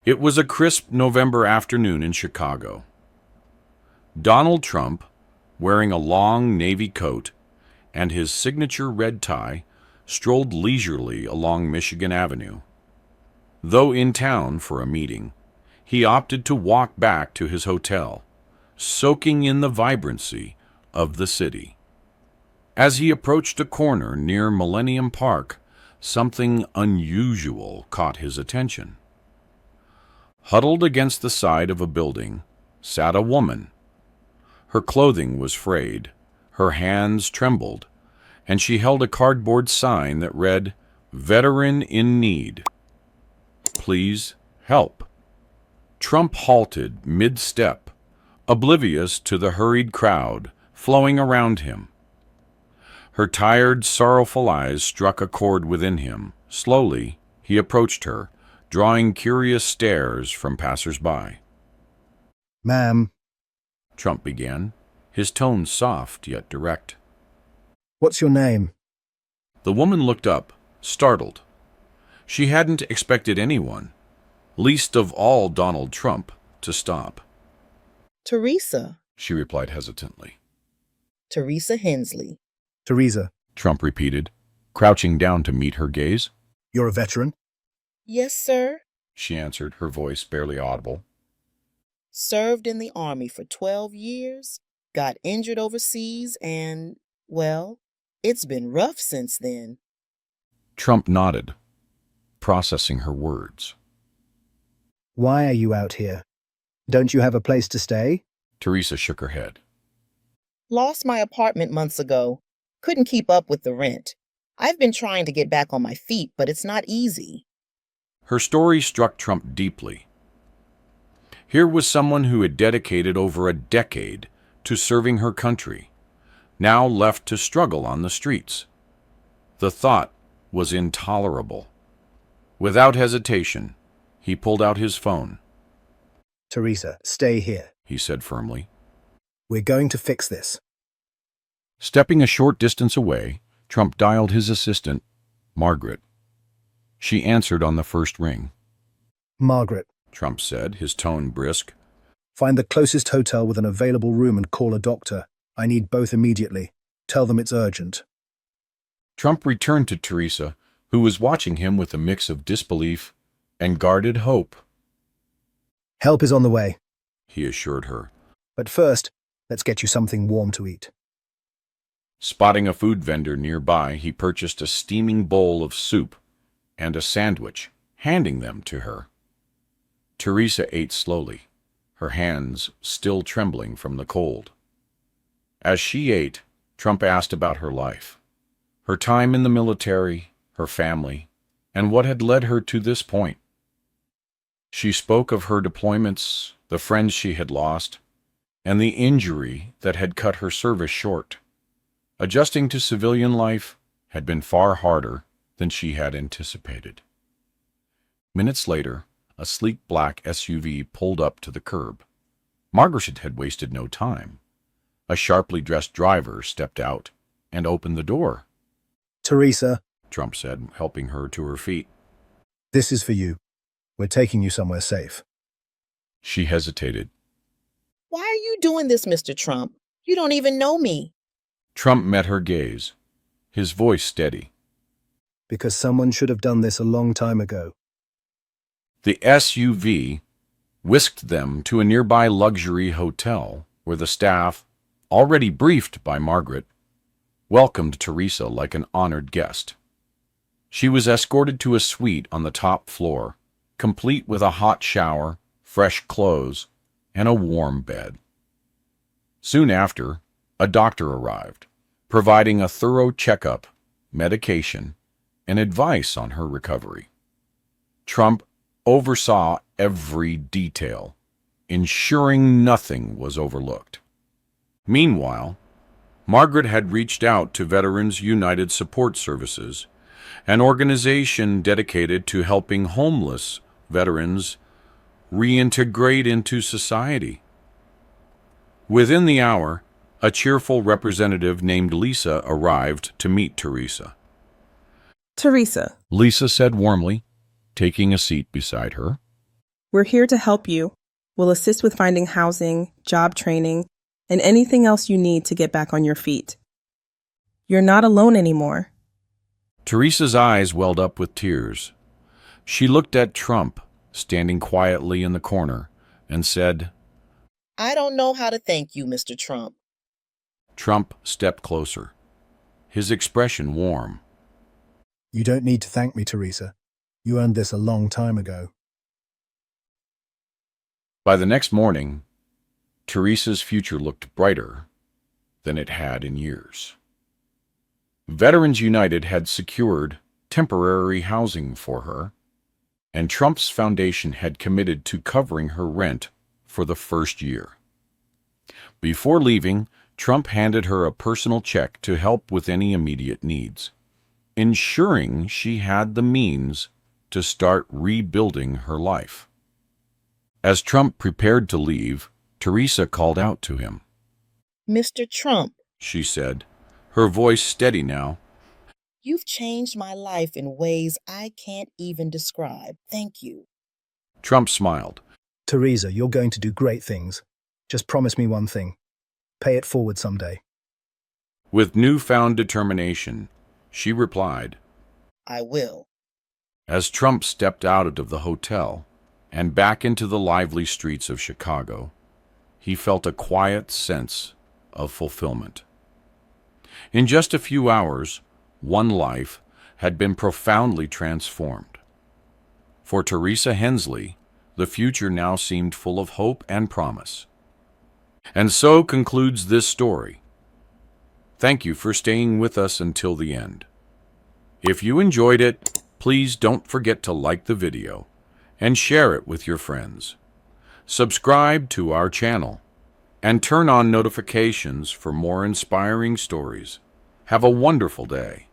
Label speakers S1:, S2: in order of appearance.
S1: It was a crisp November afternoon in Chicago. Donald Trump, wearing a long navy coat and his signature red tie, strolled leisurely along Michigan Avenue. Though in town for a meeting, he opted to walk back to his hotel, soaking in the vibrancy of the city. As he approached a corner near Millennium Park, something unusual caught his attention. Huddled against the side of a building sat a woman. Her clothing was frayed, her hands trembled, and she held a cardboard sign that read, "Veteran in Need. Please help." Trump halted mid-step, oblivious to the hurried crowd flowing around him. Her tired, sorrowful eyes struck a chord within him. Slowly, he approached her, drawing curious stares from passers-by.
S2: "Ma'am,"
S1: Trump began, his tone soft yet direct.
S2: "what's your name?"
S1: The woman looked up, startled. She hadn't expected anyone, least of all Donald Trump, to stop.
S3: Teresa.
S1: She replied hesitantly.
S3: Teresa Hensley.
S2: "Teresa,
S1: Trump repeated, crouching down to meet her gaze.
S2: you're a veteran?"
S3: Yes, sir.
S1: She answered, her voice barely audible.
S3: Served in the Army for 12 years, got injured overseas, and, well, it's been rough since then.
S1: Trump nodded, processing her words.
S2: "Why are you out here? Don't you have a place to stay?"
S1: Teresa shook her head.
S3: Lost my apartment months ago. Couldn't keep up with the rent. I've been trying to get back on my feet, but it's not easy.
S1: Her story struck Trump deeply. Here was someone who had dedicated over a decade to serving her country, now left to struggle on the streets. The thought was intolerable. Without hesitation, he pulled out his phone.
S2: "Teresa, stay here.
S1: He said firmly.
S2: We're going to fix this."
S1: Stepping a short distance away, Trump dialed his assistant, Margaret. She answered on the first ring.
S2: "Margaret,"
S1: Trump said, his tone brisk.
S2: "find the closest hotel with an available room and call a doctor. I need both immediately. Tell them it's urgent."
S1: Trump returned to Teresa, who was watching him with a mix of disbelief and guarded hope.
S2: "Help is on the way.
S1: He assured her.
S2: But first, let's get you something warm to eat."
S1: Spotting a food vendor nearby, he purchased a steaming bowl of soup and a sandwich, handing them to her. Teresa ate slowly, her hands still trembling from the cold. As she ate, Trump asked about her life, her time in the military, her family, and what had led her to this point. She spoke of her deployments, the friends she had lost, and the injury that had cut her service short. Adjusting to civilian life had been far harder than she had anticipated. Minutes later, a sleek black SUV pulled up to the curb. Margaret had wasted no time. A sharply dressed driver stepped out and opened the door.
S2: "Teresa,"
S1: Trump said, helping her to her feet.
S2: "this is for you. We're taking you somewhere safe."
S1: She hesitated.
S3: Why are you doing this, Mr. Trump? You don't even know me.
S1: Trump met her gaze, his voice steady.
S2: "Because someone should have done this a long time ago."
S1: The SUV whisked them to a nearby luxury hotel where the staff, already briefed by Margaret, welcomed Teresa like an honored guest. She was escorted to a suite on the top floor, complete with a hot shower, fresh clothes, and a warm bed. Soon after, a doctor arrived, providing a thorough checkup, medication, and advice on her recovery. Trump oversaw every detail, ensuring nothing was overlooked. Meanwhile, Margaret had reached out to Veterans United Support Services, an organization dedicated to helping homeless veterans reintegrate into society. Within the hour, a cheerful representative named Lisa arrived to meet Teresa.
S4: "Teresa,"
S1: Lisa said warmly, taking a seat beside her.
S4: We're here to help you. We'll assist with finding housing, job training, and anything else you need to get back on your feet. You're not alone anymore.
S1: Teresa's eyes welled up with tears. She looked at Trump, standing quietly in the corner, and said,
S3: I don't know how to thank you, Mr. Trump.
S1: Trump stepped closer, his expression warm.
S2: You don't need to thank me, Teresa. You earned this a long time ago.
S1: By the next morning, Teresa's future looked brighter than it had in years. Veterans United had secured temporary housing for her, and Trump's foundation had committed to covering her rent for the first year. Before leaving, Trump handed her a personal check to help with any immediate needs, ensuring she had the means to start rebuilding her life. As Trump prepared to leave, Teresa called out to him.
S3: Mr. Trump,
S1: She said, her voice steady now.
S3: you've changed my life in ways I can't even describe. Thank you.
S1: Trump smiled.
S2: Teresa, you're going to do great things. Just promise me one thing. Pay it forward someday.
S1: With newfound determination, she replied.
S3: I will.
S1: As Trump stepped out of the hotel and back into the lively streets of Chicago, he felt a quiet sense of fulfillment. In just a few hours, one life had been profoundly transformed. For Teresa Hensley, the future now seemed full of hope and promise. And so concludes this story. Thank you for staying with us until the end. If you enjoyed it, please don't forget to like the video and share it with your friends. Subscribe to our channel and turn on notifications for more inspiring stories. Have a wonderful day.